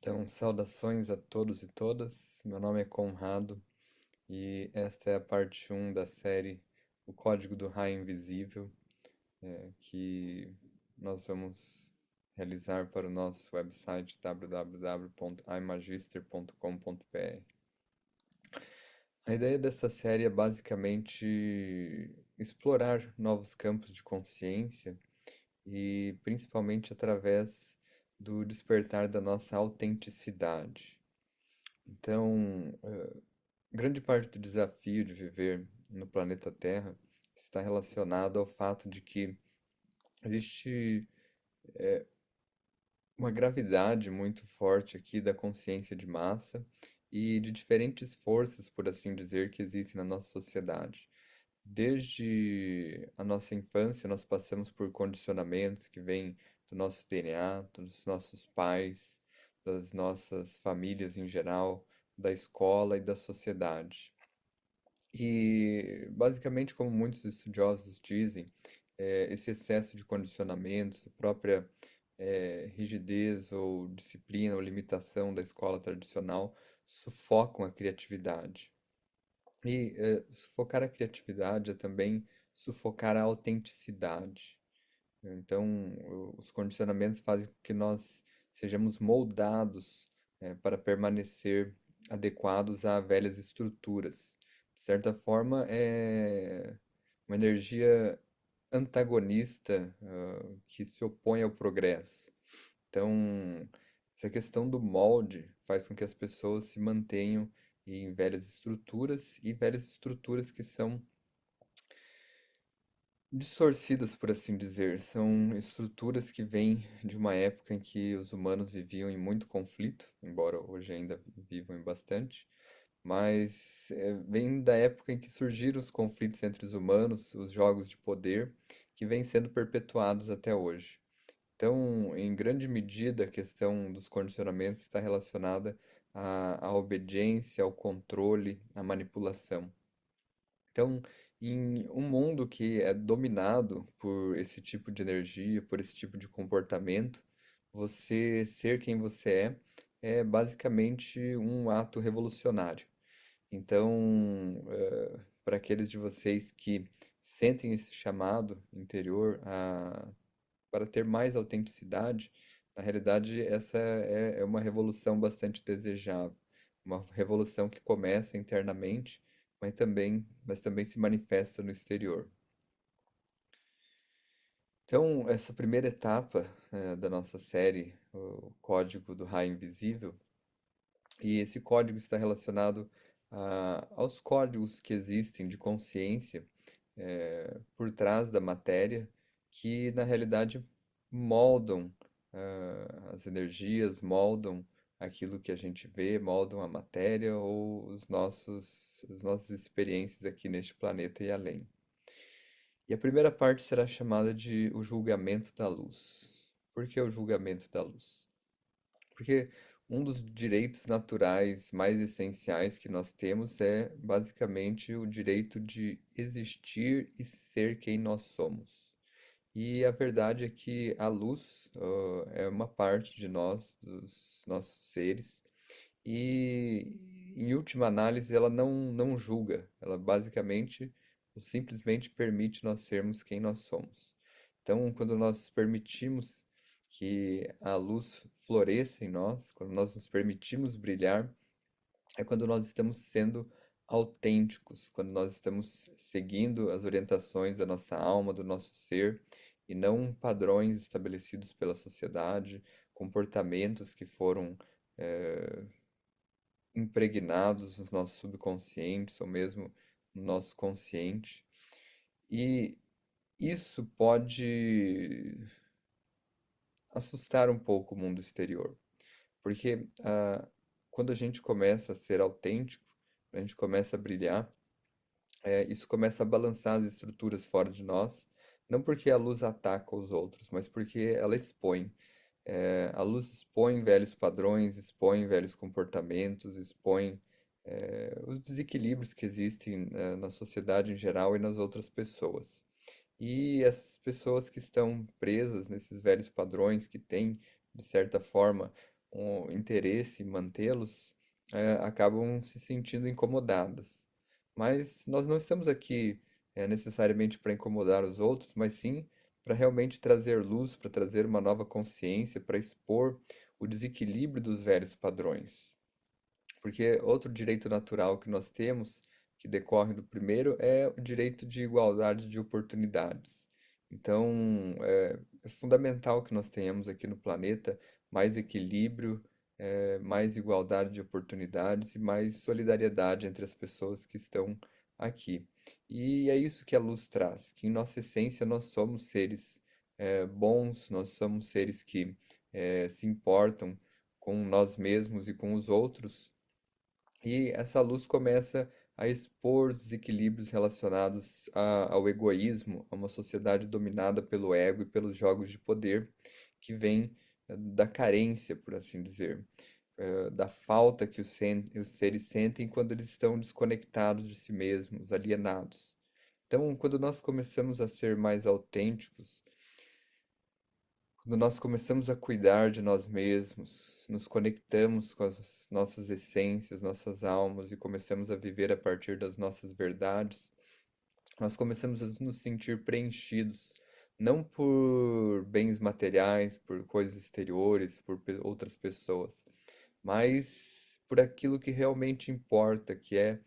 Então, saudações a todos e todas. Meu nome é Conrado e esta é a parte um da série O Código do Raio Invisível, que nós vamos realizar para o nosso website www.imagister.com.br. A ideia dessa série é basicamente explorar novos campos de consciência e principalmente através do despertar da nossa autenticidade. Então, grande parte do desafio de viver no planeta Terra está relacionado ao fato de que existe uma gravidade muito forte aqui da consciência de massa e de diferentes forças, por assim dizer, que existem na nossa sociedade. Desde a nossa infância, nós passamos por condicionamentos que vêm do nosso DNA, dos nossos pais, das nossas famílias em geral, da escola e da sociedade. E, basicamente, como muitos estudiosos dizem, esse excesso de condicionamentos, a própria rigidez ou disciplina ou limitação da escola tradicional sufocam a criatividade. E sufocar a criatividade é também sufocar a autenticidade. Então, os condicionamentos fazem com que nós sejamos moldados, para permanecer adequados a velhas estruturas. De certa forma, é uma energia antagonista, que se opõe ao progresso. Então, essa questão do molde faz com que as pessoas se mantenham em velhas estruturas e velhas estruturas que são distorcidas, por assim dizer. São estruturas que vêm de uma época em que os humanos viviam em muito conflito, embora hoje ainda vivam em bastante, mas vem da época em que surgiram os conflitos entre os humanos, os jogos de poder, que vêm sendo perpetuados até hoje. Então, em grande medida, a questão dos condicionamentos está relacionada à obediência, ao controle, à manipulação. Então, em um mundo que é dominado por esse tipo de energia, por esse tipo de comportamento, você ser quem você é basicamente um ato revolucionário. Então, para aqueles de vocês que sentem esse chamado interior para ter mais autenticidade, na realidade, essa é uma revolução bastante desejável. Uma revolução que começa internamente, mas também se manifesta no exterior. Então, essa primeira etapa, da nossa série, o Código do Raio Invisível, e esse código está relacionado aos códigos que existem de consciência por trás da matéria, que na realidade moldam as energias, moldam aquilo que a gente vê, moldam a matéria ou as nossas experiências aqui neste planeta e além. E a primeira parte será chamada de o julgamento da luz. Por que o julgamento da luz? Porque um dos direitos naturais mais essenciais que nós temos é basicamente o direito de existir e ser quem nós somos. E a verdade é que a luz, é uma parte de nós, dos nossos seres, e em última análise ela não julga, ela basicamente ou simplesmente permite nós sermos quem nós somos. Então, quando nós permitimos que a luz floresça em nós, quando nós nos permitimos brilhar, é quando nós estamos sendo autênticos, quando nós estamos seguindo as orientações da nossa alma, do nosso ser, e não padrões estabelecidos pela sociedade, comportamentos que foram eh, impregnados nos nossos subconscientes ou mesmo no nosso consciente. E isso pode assustar um pouco o mundo exterior, porque quando a gente começa a ser autêntico, a gente começa a brilhar, isso começa a balançar as estruturas fora de nós, não porque a luz ataca os outros, mas porque ela expõe. A luz expõe velhos padrões, expõe velhos comportamentos, expõe os desequilíbrios que existem na sociedade em geral e nas outras pessoas. E essas pessoas que estão presas nesses velhos padrões, que têm, de certa forma, um interesse em mantê-los, acabam se sentindo incomodadas. Mas nós não estamos aqui, necessariamente para incomodar os outros, mas sim para realmente trazer luz, para trazer uma nova consciência, para expor o desequilíbrio dos velhos padrões. Porque outro direito natural que nós temos, que decorre do primeiro, é o direito de igualdade de oportunidades. Então, é fundamental que nós tenhamos aqui no planeta mais equilíbrio, mais igualdade de oportunidades e mais solidariedade entre as pessoas que estão aqui. E é isso que a luz traz, que em nossa essência nós somos seres, bons, nós somos seres que, se importam com nós mesmos e com os outros, e essa luz começa a expor os desequilíbrios relacionados ao egoísmo, a uma sociedade dominada pelo ego e pelos jogos de poder, que vem da carência, por assim dizer, da falta que os seres sentem quando eles estão desconectados de si mesmos, alienados. Então, quando nós começamos a ser mais autênticos, quando nós começamos a cuidar de nós mesmos, nos conectamos com as nossas essências, nossas almas e começamos a viver a partir das nossas verdades, nós começamos a nos sentir preenchidos, não por bens materiais, por coisas exteriores, por outras pessoas, mas por aquilo que realmente importa, que é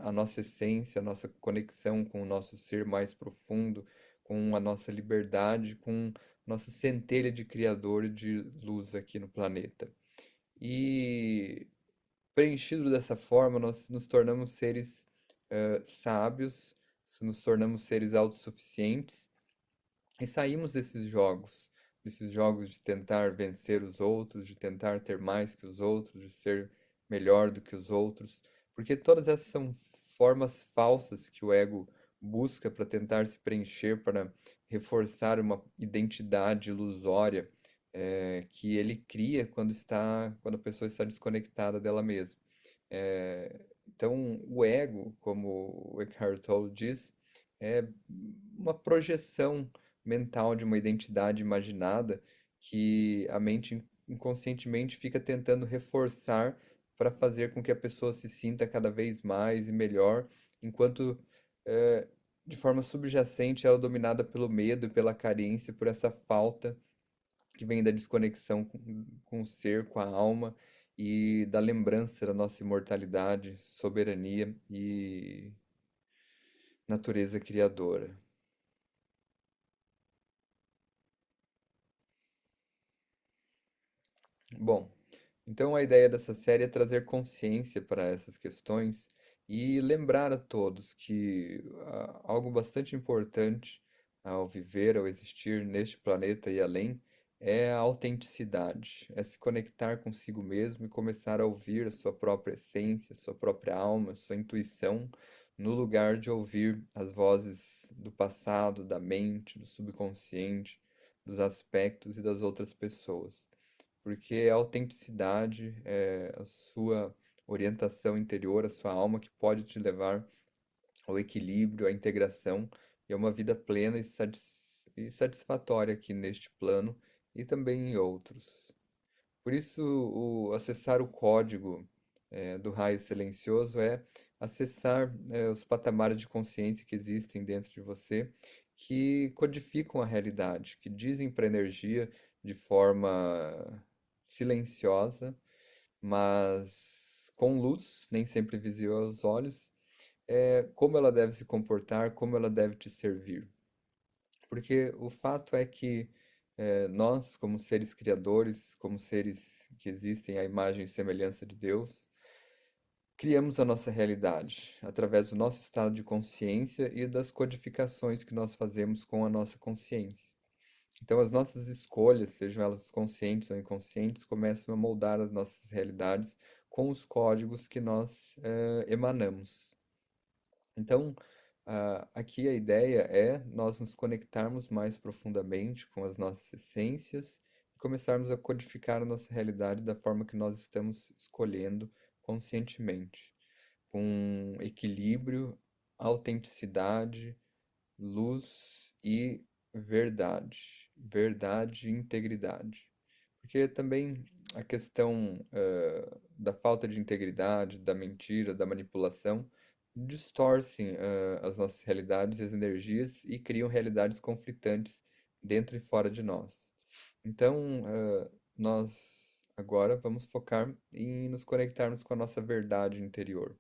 a nossa essência, a nossa conexão com o nosso ser mais profundo, com a nossa liberdade, com nossa centelha de criador e de luz aqui no planeta. E preenchido dessa forma, nós nos tornamos seres sábios, nos tornamos seres autossuficientes e saímos desses jogos de tentar vencer os outros, de tentar ter mais que os outros, de ser melhor do que os outros, porque todas essas são formas falsas que o ego busca para tentar se preencher, para reforçar uma identidade ilusória, que ele cria quando a pessoa está desconectada dela mesma. Então, o ego, como o Eckhart Tolle diz, é uma projeção mental de uma identidade imaginada que a mente inconscientemente fica tentando reforçar para fazer com que a pessoa se sinta cada vez mais e melhor, enquanto eh, de forma subjacente ela é dominada pelo medo e pela carência, por essa falta que vem da desconexão com o ser, com a alma e da lembrança da nossa imortalidade, soberania e natureza criadora. Bom, então a ideia dessa série é trazer consciência para essas questões e lembrar a todos que algo bastante importante ao viver, ao existir neste planeta e além, é a autenticidade, é se conectar consigo mesmo e começar a ouvir a sua própria essência, sua própria alma, sua intuição, no lugar de ouvir as vozes do passado, da mente, do subconsciente, dos aspectos e das outras pessoas, porque a autenticidade é a sua orientação interior, a sua alma que pode te levar ao equilíbrio, à integração e a uma vida plena e satisfatória aqui neste plano e também em outros. Por isso, acessar o código do raio silencioso é acessar os patamares de consciência que existem dentro de você, que codificam a realidade, que dizem para a energia de forma silenciosa, mas com luz, nem sempre visível aos olhos, como ela deve se comportar, como ela deve te servir. Porque o fato é que nós, como seres criadores, como seres que existem à imagem e semelhança de Deus, criamos a nossa realidade através do nosso estado de consciência e das codificações que nós fazemos com a nossa consciência. Então, as nossas escolhas, sejam elas conscientes ou inconscientes, começam a moldar as nossas realidades com os códigos que nós emanamos. Então, aqui a ideia é nós nos conectarmos mais profundamente com as nossas essências e começarmos a codificar a nossa realidade da forma que nós estamos escolhendo conscientemente, com equilíbrio, autenticidade, luz e verdade. Verdade e integridade. Porque também a questão da falta de integridade, da mentira, da manipulação, distorcem as nossas realidades e as energias e criam realidades conflitantes dentro e fora de nós. Então, nós agora vamos focar em nos conectarmos com a nossa verdade interior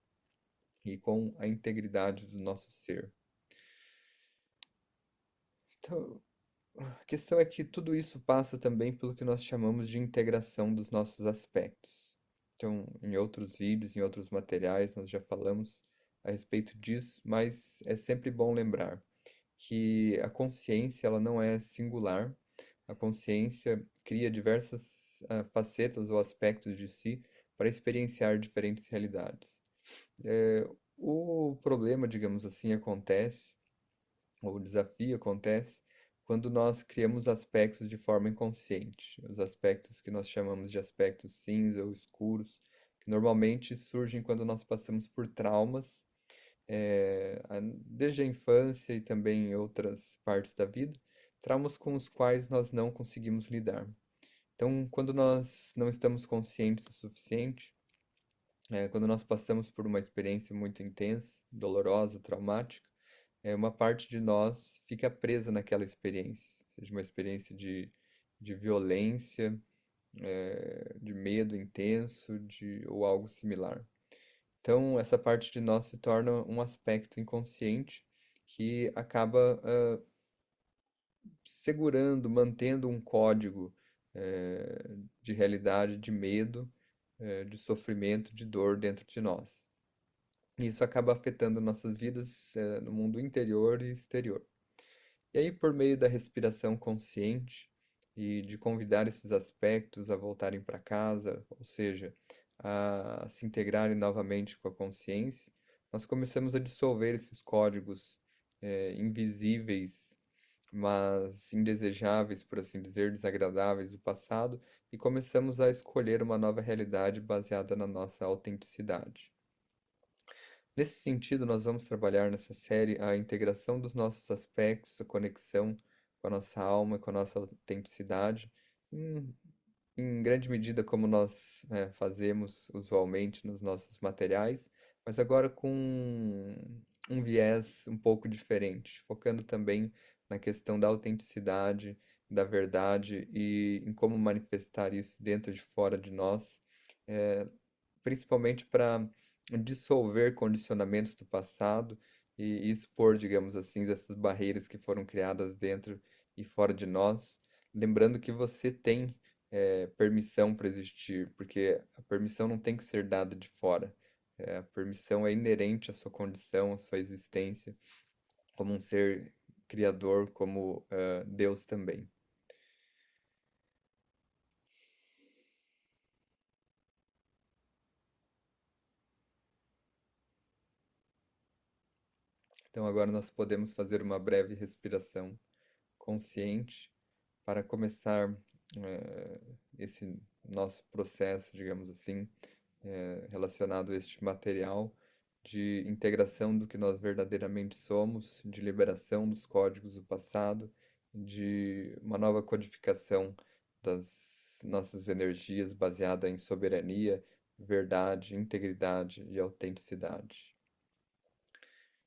e com a integridade do nosso ser. Então, a questão é que tudo isso passa também pelo que nós chamamos de integração dos nossos aspectos. Então, em outros vídeos, em outros materiais, nós já falamos a respeito disso, mas é sempre bom lembrar que a consciência ela não é singular. A consciência cria diversas facetas ou aspectos de si para experienciar diferentes realidades. É, o problema, digamos assim, acontece o desafio acontece quando nós criamos aspectos de forma inconsciente, os aspectos que nós chamamos de aspectos cinza ou escuros, que normalmente surgem quando nós passamos por traumas, desde a infância e também em outras partes da vida, traumas com os quais nós não conseguimos lidar. Então, quando nós não estamos conscientes o suficiente, quando nós passamos por uma experiência muito intensa, dolorosa, traumática, uma parte de nós fica presa naquela experiência, seja uma experiência de violência, de medo intenso, ou algo similar. Então, essa parte de nós se torna um aspecto inconsciente que acaba segurando, mantendo um código de realidade, de medo, de sofrimento, de dor dentro de nós. Isso acaba afetando nossas vidas, no mundo interior e exterior. E aí, por meio da respiração consciente e de convidar esses aspectos a voltarem para casa, ou seja, a se integrarem novamente com a consciência, nós começamos a dissolver esses códigos invisíveis, mas indesejáveis, por assim dizer, desagradáveis do passado, e começamos a escolher uma nova realidade baseada na nossa autenticidade. Nesse sentido, nós vamos trabalhar nessa série a integração dos nossos aspectos, a conexão com a nossa alma, com a nossa autenticidade, em, em grande medida como nós fazemos usualmente nos nossos materiais, mas agora com um viés um pouco diferente, focando também na questão da autenticidade, da verdade e em como manifestar isso dentro e fora de nós, eh, principalmente para dissolver condicionamentos do passado e expor, digamos assim, essas barreiras que foram criadas dentro e fora de nós. Lembrando que você tem permissão para existir, porque a permissão não tem que ser dada de fora. A permissão é inerente à sua condição, à sua existência, como um ser criador, como Deus também. Então agora nós podemos fazer uma breve respiração consciente para começar esse nosso processo, digamos assim, relacionado a este material de integração do que nós verdadeiramente somos, de liberação dos códigos do passado, de uma nova codificação das nossas energias baseada em soberania, verdade, integridade e autenticidade.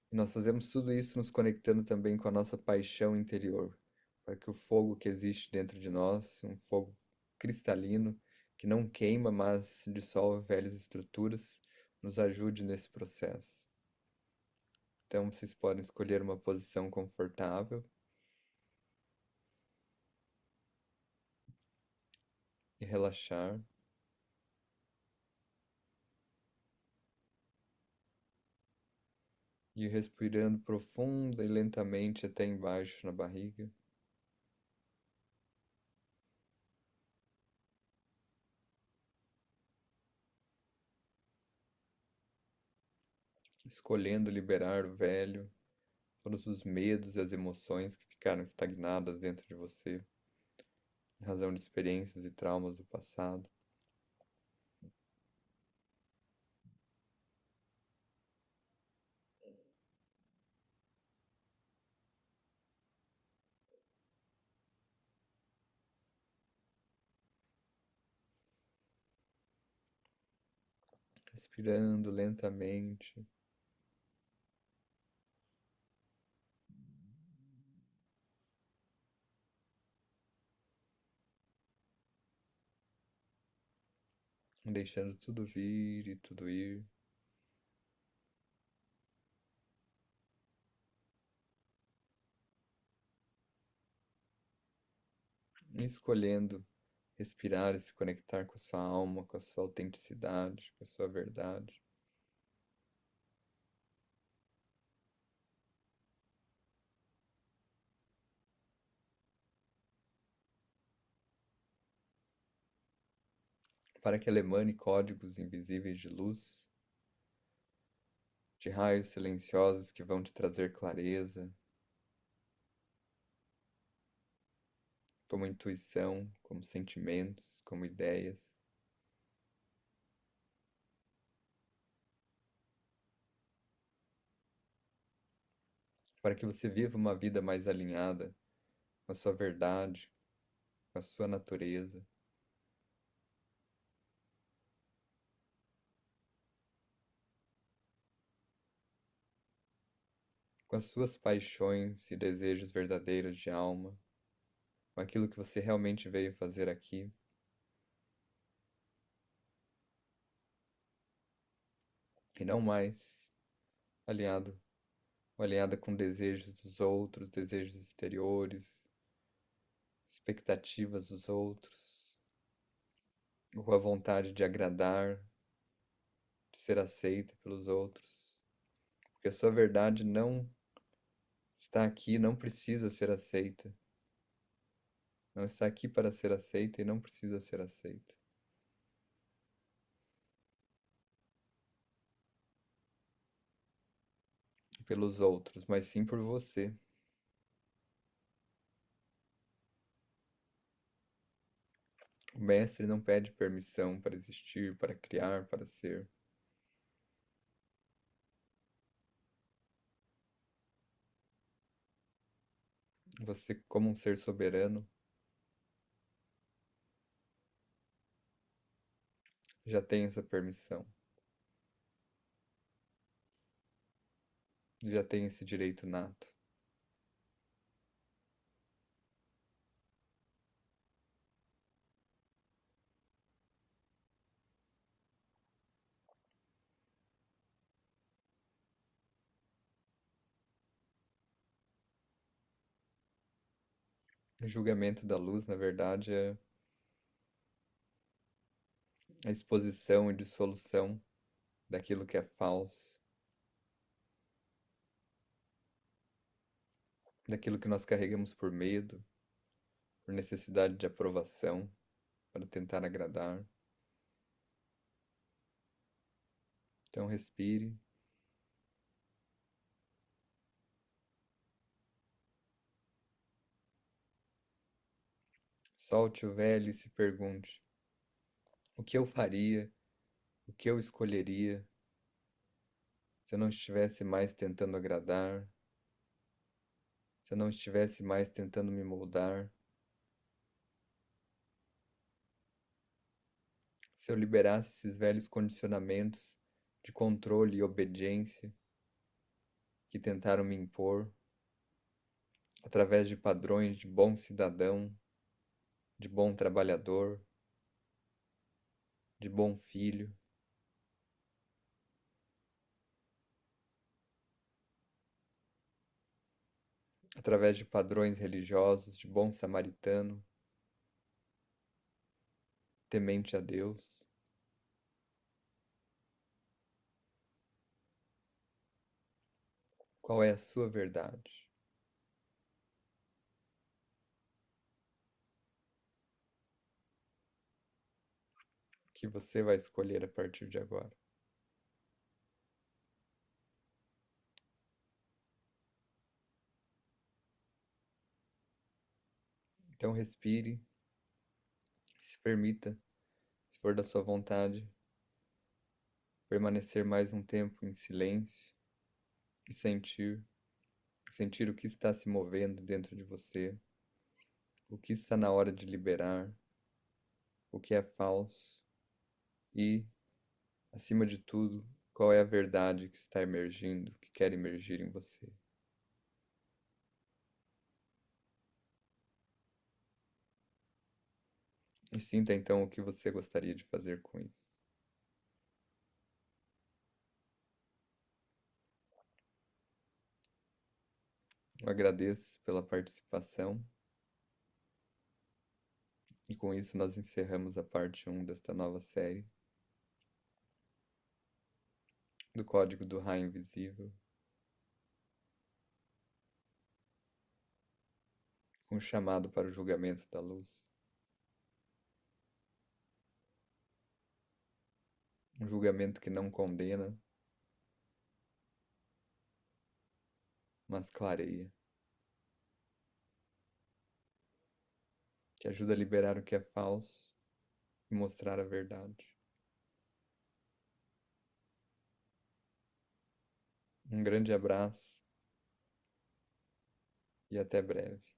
E nós fazemos tudo isso nos conectando também com a nossa paixão interior, para que o fogo que existe dentro de nós, um fogo cristalino, que não queima, mas dissolve velhas estruturas, nos ajude nesse processo. Então vocês podem escolher uma posição confortável e relaxar, e ir respirando profunda e lentamente até embaixo na barriga. Escolhendo liberar o velho, todos os medos e as emoções que ficaram estagnadas dentro de você, em razão de experiências e traumas do passado. respirando lentamente, deixando tudo vir e tudo ir, e escolhendo respirar e se conectar com a sua alma, com a sua autenticidade, com a sua verdade. Para que ela emane códigos invisíveis de luz, de raios silenciosos que vão te trazer clareza, como intuição, como sentimentos, como ideias, para que você viva uma vida mais alinhada com a sua verdade, com a sua natureza, com as suas paixões e desejos verdadeiros de alma, com aquilo que você realmente veio fazer aqui, e não mais alinhado ou alinhada com desejos dos outros, desejos exteriores, expectativas dos outros, ou a vontade de agradar, de ser aceita pelos outros. Porque a sua verdade não está aqui, não precisa ser aceita. Não está aqui para ser aceita e não precisa ser aceita pelos outros, mas sim por você. O mestre não pede permissão para existir, para criar, para ser. Você, como um ser soberano, já tem essa permissão, já tem esse direito nato. O julgamento da luz, na verdade, é a exposição e dissolução daquilo que é falso, daquilo que nós carregamos por medo, por necessidade de aprovação, para tentar agradar. Então, respire, solte o velho e se pergunte: o que eu faria, o que eu escolheria se eu não estivesse mais tentando agradar, se eu não estivesse mais tentando me moldar, se eu liberasse esses velhos condicionamentos de controle e obediência que tentaram me impor através de padrões de bom cidadão, de bom trabalhador, de bom filho, através de padrões religiosos de bom samaritano, temente a Deus. Qual é a sua verdade? O que você vai escolher a partir de agora? Então respire, se permita, se for da sua vontade, permanecer mais um tempo em silêncio e sentir o que está se movendo dentro de você, o que está na hora de liberar, o que é falso e Acima de tudo, qual é a verdade que está emergindo, que quer emergir em você? E sinta então o que você gostaria de fazer com isso. Eu agradeço pela participação e com isso nós encerramos a parte um desta nova série do Código do Raio Invisível, um chamado para o julgamento da luz, um julgamento que não condena, mas clareia, que ajuda a liberar o que é falso e mostrar a verdade. Um grande abraço e até breve.